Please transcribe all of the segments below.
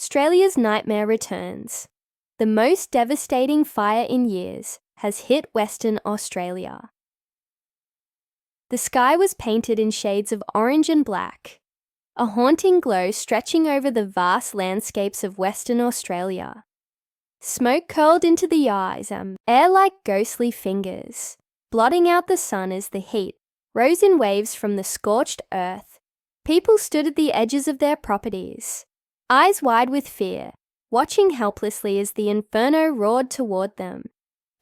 Australia's nightmare returns. The most devastating fire in years has hit Western Australia. The sky was painted in shades of orange and black, a haunting glow stretching over the vast landscapes of Western Australia. Smoke curled into the eyes and air like ghostly fingers, blotting out the sun as the heat rose in waves from the scorched earth. People stood at the edges of their properties, eyes wide with fear, watching helplessly as the inferno roared toward them.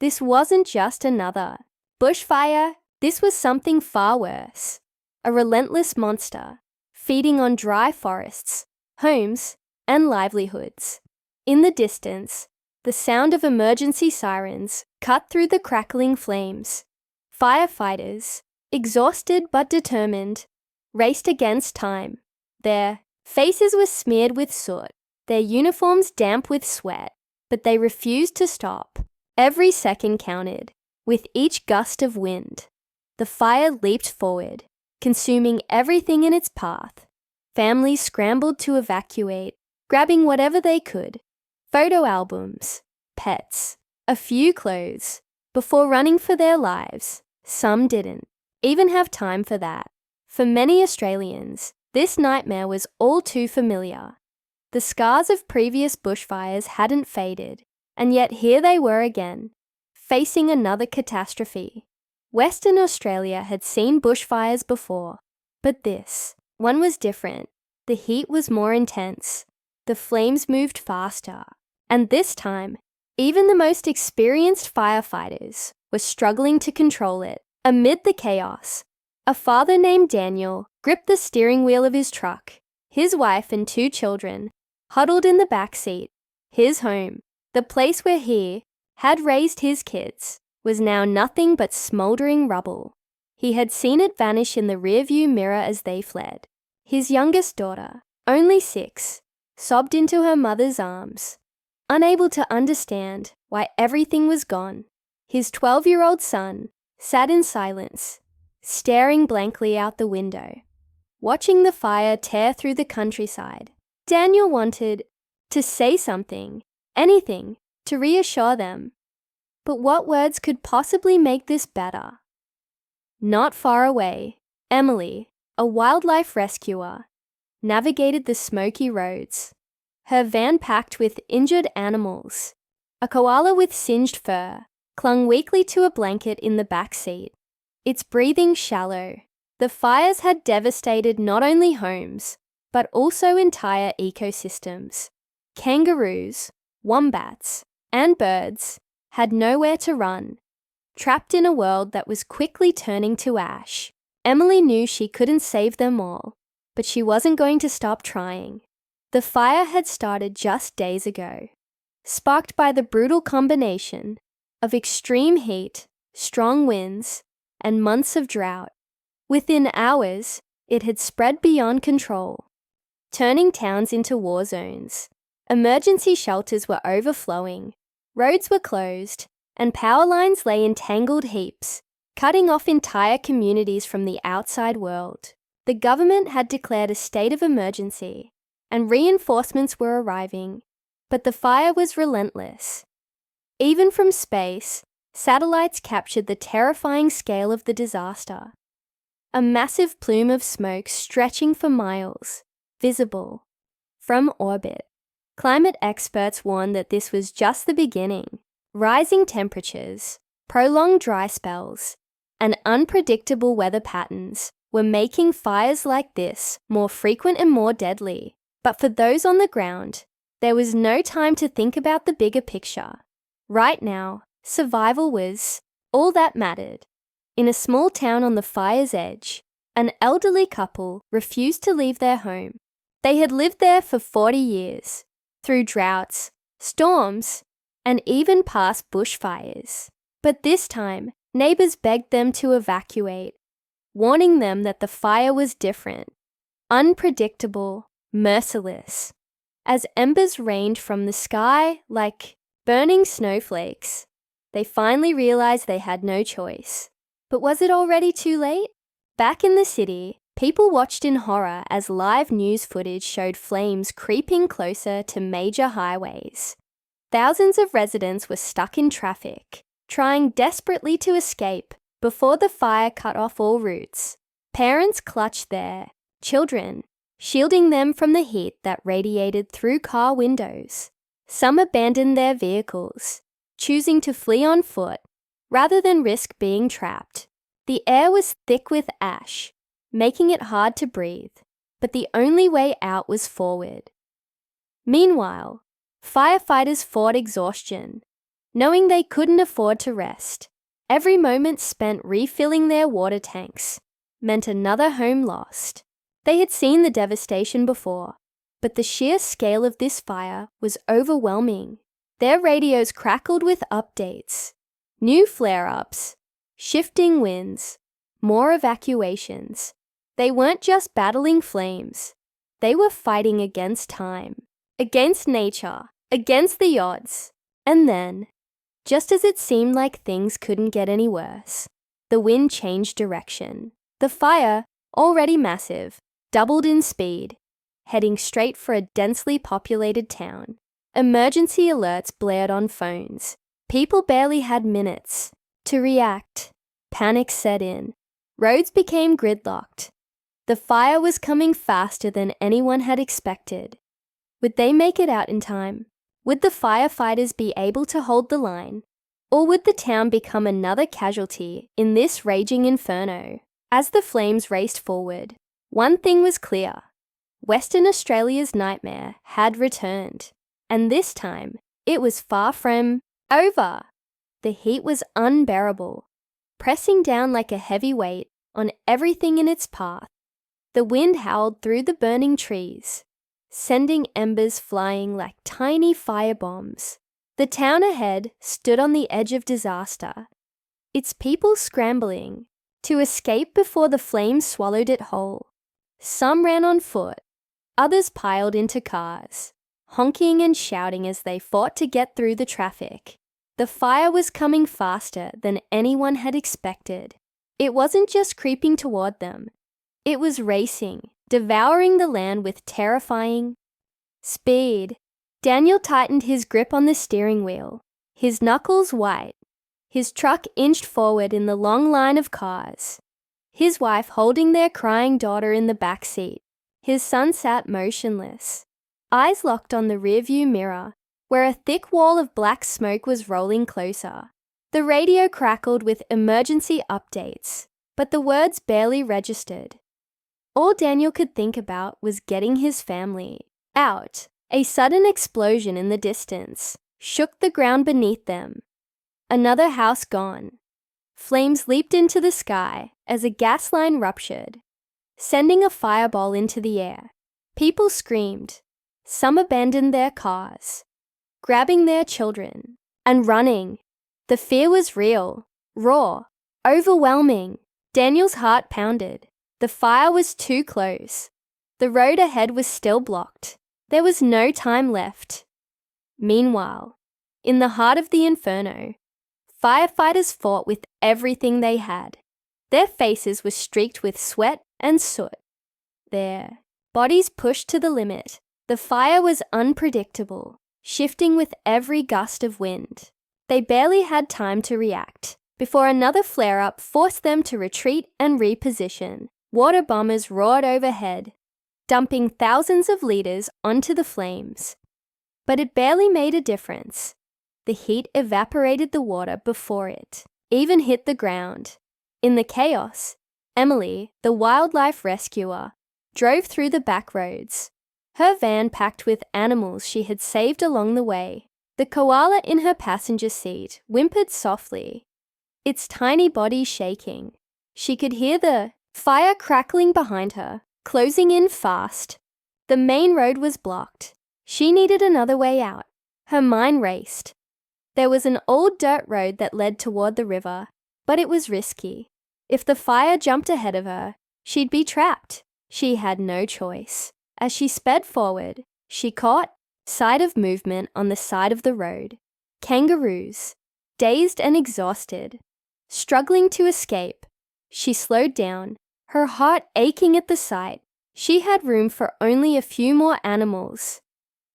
This wasn't just another bushfire, this was something far worse. A relentless monster, feeding on dry forests, homes, and livelihoods. In the distance, the sound of emergency sirens cut through the crackling flames. Firefighters, exhausted but determined, raced against time. Their faces were smeared with soot, their uniforms damp with sweat, but they refused to stop. Every second counted. With each gust of wind, the fire leaped forward, consuming everything in its path. Families scrambled to evacuate, grabbing whatever they could. Photo albums, pets, a few clothes, before running for their lives. Some didn't even have time for that. For many Australians, this nightmare was all too familiar. The scars of previous bushfires hadn't faded, and yet here they were again, facing another catastrophe. Western Australia had seen bushfires before, but this one was different. The heat was more intense, the flames moved faster, and this time, even the most experienced firefighters were struggling to control it. Amid the chaos, a father named Daniel gripped the steering wheel of his truck. His wife and 2 children huddled in the back seat. His home, the place where he had raised his kids, was now nothing but smoldering rubble. He had seen it vanish in the rearview mirror as they fled. His youngest daughter, only 6, sobbed into her mother's arms, unable to understand why everything was gone. His 12-year-old son sat in silence, staring blankly out the window, watching the fire tear through the countryside. Daniel wanted to say something, anything, to reassure them. But what words could possibly make this better? Not far away, Emily, a wildlife rescuer, navigated the smoky roads, her van packed with injured animals. A koala with singed fur clung weakly to a blanket in the back seat, its breathing shallow. The fires had devastated not only homes, but also entire ecosystems. Kangaroos, wombats, and birds had nowhere to run, trapped in a world that was quickly turning to ash. Emily knew she couldn't save them all, but she wasn't going to stop trying. The fire had started just days ago, sparked by the brutal combination of extreme heat, strong winds, and months of drought. Within hours, it had spread beyond control, turning towns into war zones. Emergency shelters were overflowing, roads were closed, and power lines lay in tangled heaps, cutting off entire communities from the outside world. The government had declared a state of emergency, and reinforcements were arriving, but the fire was relentless. Even from space, satellites captured the terrifying scale of the disaster. A massive plume of smoke stretching for miles, visible from orbit. Climate experts warned that this was just the beginning. Rising temperatures, prolonged dry spells, and unpredictable weather patterns were making fires like this more frequent and more deadly. But for those on the ground, there was no time to think about the bigger picture. Right now, survival was all that mattered. In a small town on the fire's edge, an elderly couple refused to leave their home. They had lived there for 40 years, through droughts, storms, and even past bushfires. But this time, neighbors begged them to evacuate, warning them that the fire was different, unpredictable, merciless. As embers rained from the sky like burning snowflakes, they finally realized they had no choice. But was it already too late? Back in the city, People watched in horror as live news footage showed flames creeping closer to major highways. Thousands of residents were stuck in traffic, trying desperately to escape before the fire cut off all routes. Parents clutched their children, shielding them from the heat that radiated through car windows. Some abandoned their vehicles, choosing to flee on foot rather than risk being trapped. The air was thick with ash, making it hard to breathe, but the only way out was forward. Meanwhile, firefighters fought exhaustion, knowing they couldn't afford to rest. Every moment spent refilling their water tanks meant another home lost. They had seen the devastation before, but the sheer scale of this fire was overwhelming. Their radios crackled with updates, new flare-ups, shifting winds, more evacuations. They weren't just battling flames. They were fighting against time, against nature, against the odds. And then, just as it seemed like things couldn't get any worse, the wind changed direction. The fire, already massive, doubled in speed, heading straight for a densely populated town. Emergency alerts blared on phones. People barely had minutes to react. Panic set in. Roads became gridlocked. The fire was coming faster than anyone had expected. Would they make it out in time? Would the firefighters be able to hold the line? Or would the town become another casualty in this raging inferno? As the flames raced forward, one thing was clear. Western Australia's nightmare had returned. And this time, it was far from over. The heat was unbearable, pressing down like a heavy weight on everything in its path. The wind howled through the burning trees, sending embers flying like tiny firebombs. The town ahead stood on the edge of disaster, its people scrambling to escape before the flames swallowed it whole. Some ran on foot, others piled into cars, honking and shouting as they fought to get through the traffic. The fire was coming faster than anyone had expected. It wasn't just creeping toward them. It was racing, devouring the land with terrifying speed. Daniel tightened his grip on the steering wheel, his knuckles white. His truck inched forward in the long line of cars, his wife holding their crying daughter in the back seat. His son sat motionless, eyes locked on the rearview mirror, where a thick wall of black smoke was rolling closer. The radio crackled with emergency updates, but the words barely registered. All Daniel could think about was getting his family out. A sudden explosion in the distance shook the ground beneath them. Another house gone. Flames leaped into the sky as a gas line ruptured, sending a fireball into the air. People screamed. Some abandoned their cars, grabbing their children, and running. The fear was real, raw, overwhelming. Daniel's heart pounded. The fire was too close. The road ahead was still blocked. There was no time left. Meanwhile, in the heart of the inferno, firefighters fought with everything they had. Their faces were streaked with sweat and soot. Their bodies pushed to the limit. The fire was unpredictable, shifting with every gust of wind. They barely had time to react before another flare-up forced them to retreat and reposition. Water bombers roared overhead, dumping thousands of liters onto the flames. But it barely made a difference. The heat evaporated the water before it even hit the ground. In the chaos, Emily, the wildlife rescuer, drove through the back roads, her van packed with animals she had saved along the way. The koala in her passenger seat whimpered softly, its tiny body shaking. She could hear the fire crackling behind her, closing in fast. The main road was blocked. She needed another way out. Her mind raced. There was an old dirt road that led toward the river, but it was risky. If the fire jumped ahead of her, she'd be trapped. She had no choice. As she sped forward, she caught sight of movement on the side of the road. Kangaroos, dazed and exhausted, struggling to escape. She slowed down, her heart aching at the sight. She had room for only a few more animals.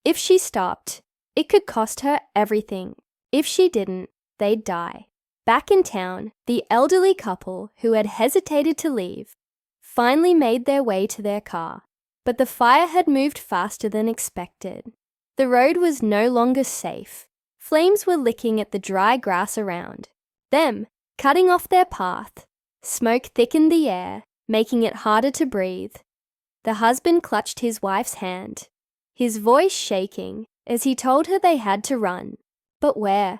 If she stopped, it could cost her everything. If she didn't, they'd die. Back in town, the elderly couple who had hesitated to leave finally made their way to their car. But the fire had moved faster than expected. The road was no longer safe. Flames were licking at the dry grass around them, cutting off their path. Smoke thickened the air, making it harder to breathe. The husband clutched his wife's hand, his voice shaking as he told her they had to run. But where?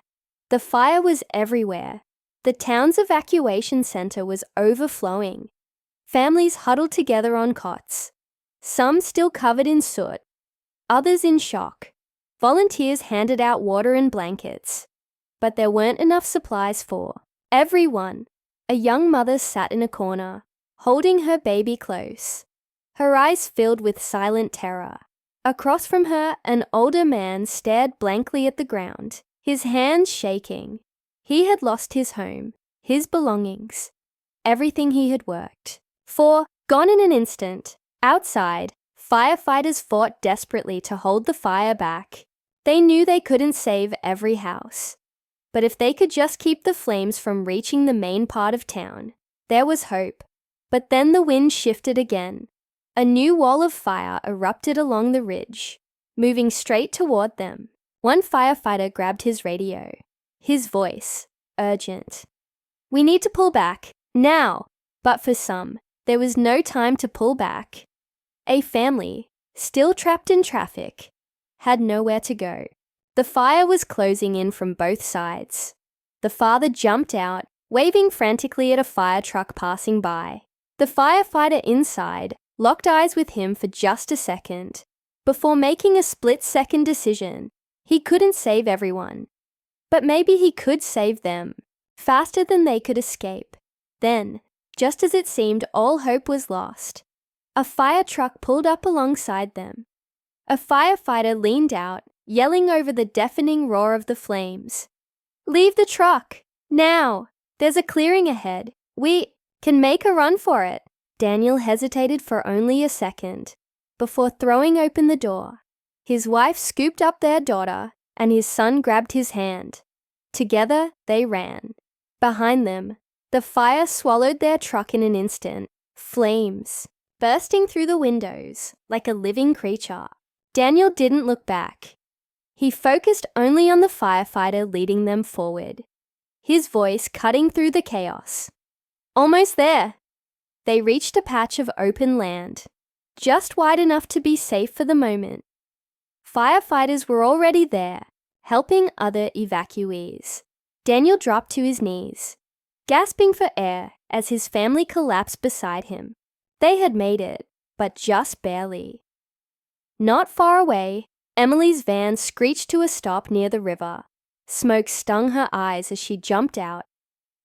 The fire was everywhere. The town's evacuation center was overflowing. Families huddled together on cots, some still covered in soot, others in shock. Volunteers handed out water and blankets, but there weren't enough supplies for everyone. A young mother sat in a corner, holding her baby close, her eyes filled with silent terror. Across from her, an older man stared blankly at the ground, his hands shaking. He had lost his home, his belongings, everything he had worked for, gone in an instant. Outside, firefighters fought desperately to hold the fire back. They knew they couldn't save every house, but if they could just keep the flames from reaching the main part of town, there was hope. But then the wind shifted again. A new wall of fire erupted along the ridge, moving straight toward them. One firefighter grabbed his radio, his voice urgent. "We need to pull back, now!" But for some, there was no time to pull back. A family, still trapped in traffic, had nowhere to go. The fire was closing in from both sides. The father jumped out, waving frantically at a fire truck passing by. The firefighter inside locked eyes with him for just a second, before making a split-second decision. He couldn't save everyone, but maybe he could save them, faster than they could escape. Then, just as it seemed all hope was lost, a fire truck pulled up alongside them. A firefighter leaned out, yelling over the deafening roar of the flames. "Leave the truck! Now! There's a clearing ahead. We can make a run for it." Daniel hesitated for only a second before throwing open the door. His wife scooped up their daughter, and his son grabbed his hand. Together, they ran. Behind them, the fire swallowed their truck in an instant, flames bursting through the windows like a living creature. Daniel didn't look back. He focused only on the firefighter leading them forward, his voice cutting through the chaos. "Almost there." They reached a patch of open land, just wide enough to be safe for the moment. Firefighters were already there, helping other evacuees. Daniel dropped to his knees, gasping for air as his family collapsed beside him. They had made it, but just barely. Not far away, Emily's van screeched to a stop near the river. Smoke stung her eyes as she jumped out,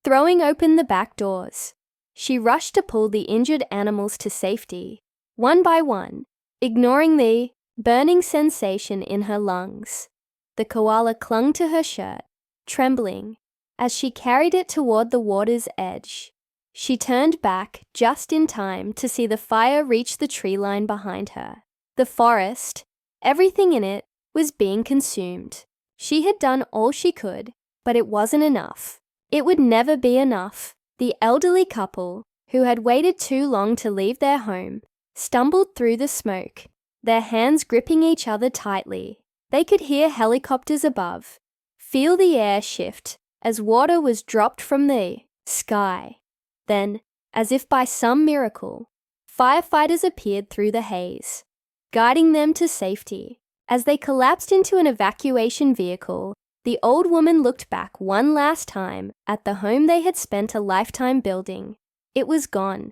throwing open the back doors. She rushed to pull the injured animals to safety, one by one, ignoring the burning sensation in her lungs. The koala clung to her shirt, trembling, as she carried it toward the water's edge. She turned back just in time to see the fire reach the tree line behind her. The forest, everything in it, was being consumed. She had done all she could, but it wasn't enough. It would never be enough. The elderly couple, who had waited too long to leave their home, stumbled through the smoke, their hands gripping each other tightly. They could hear helicopters above, feel the air shift as water was dropped from the sky. Then, as if by some miracle, firefighters appeared through the haze, guiding them to safety. As they collapsed into an evacuation vehicle, the old woman looked back one last time at the home they had spent a lifetime building. It was gone.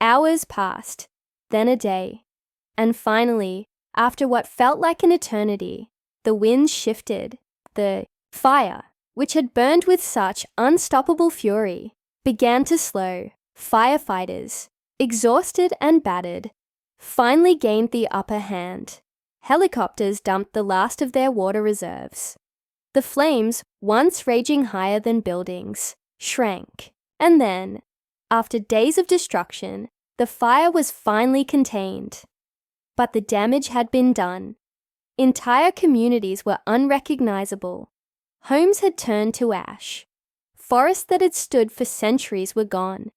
Hours passed, then a day. And finally, after what felt like an eternity, the wind shifted. The fire, which had burned with such unstoppable fury, began to slow. Firefighters, exhausted and battered, finally gained the upper hand. Helicopters dumped the last of their water reserves. The flames, once raging higher than buildings, shrank. And then, after days of destruction, The fire was finally contained. But the damage had been done. Entire communities were unrecognizable. Homes had turned to ash. Forests that had stood for centuries were gone.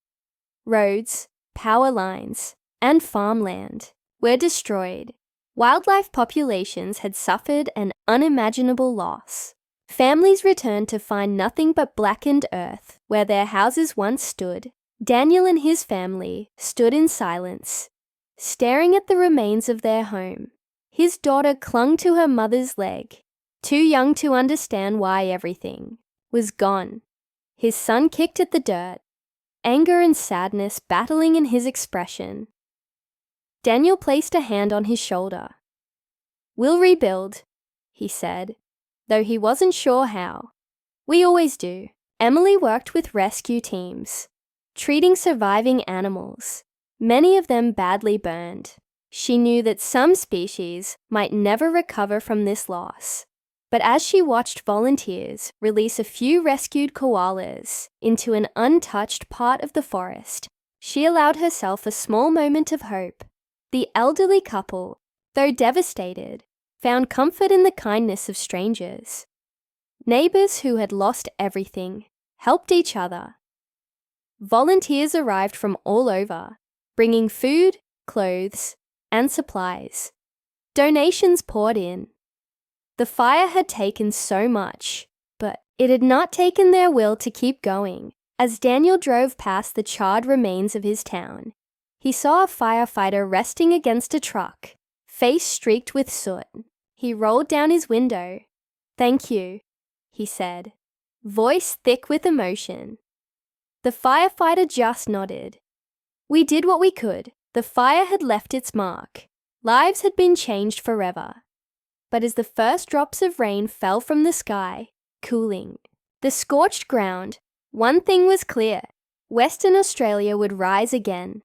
Roads, power lines, and farmland were destroyed. Wildlife populations had suffered an unimaginable loss. Families returned to find nothing but blackened earth where their houses once stood. Daniel and his family stood in silence, staring at the remains of their home. His daughter clung to her mother's leg, too young to understand why everything was gone. His son kicked at the dirt, anger and sadness battling in his expression. Daniel placed a hand on his shoulder. "We'll rebuild," he said, though he wasn't sure how. "We always do." Emily worked with rescue teams, treating surviving animals, many of them badly burned. She knew that some species might never recover from this loss. But as she watched volunteers release a few rescued koalas into an untouched part of the forest, she allowed herself a small moment of hope. The elderly couple, though devastated, found comfort in the kindness of strangers. Neighbors who had lost everything helped each other. Volunteers arrived from all over, bringing food, clothes, and supplies. Donations poured in. The fire had taken so much, but it had not taken their will to keep going. As Daniel drove past the charred remains of his town, he saw a firefighter resting against a truck, face streaked with soot. He rolled down his window. "Thank you," he said, voice thick with emotion. The firefighter just nodded. "We did what we could." The fire had left its mark. Lives had been changed forever. But as the first drops of rain fell from the sky, cooling the scorched ground, one thing was clear: Western Australia would rise again.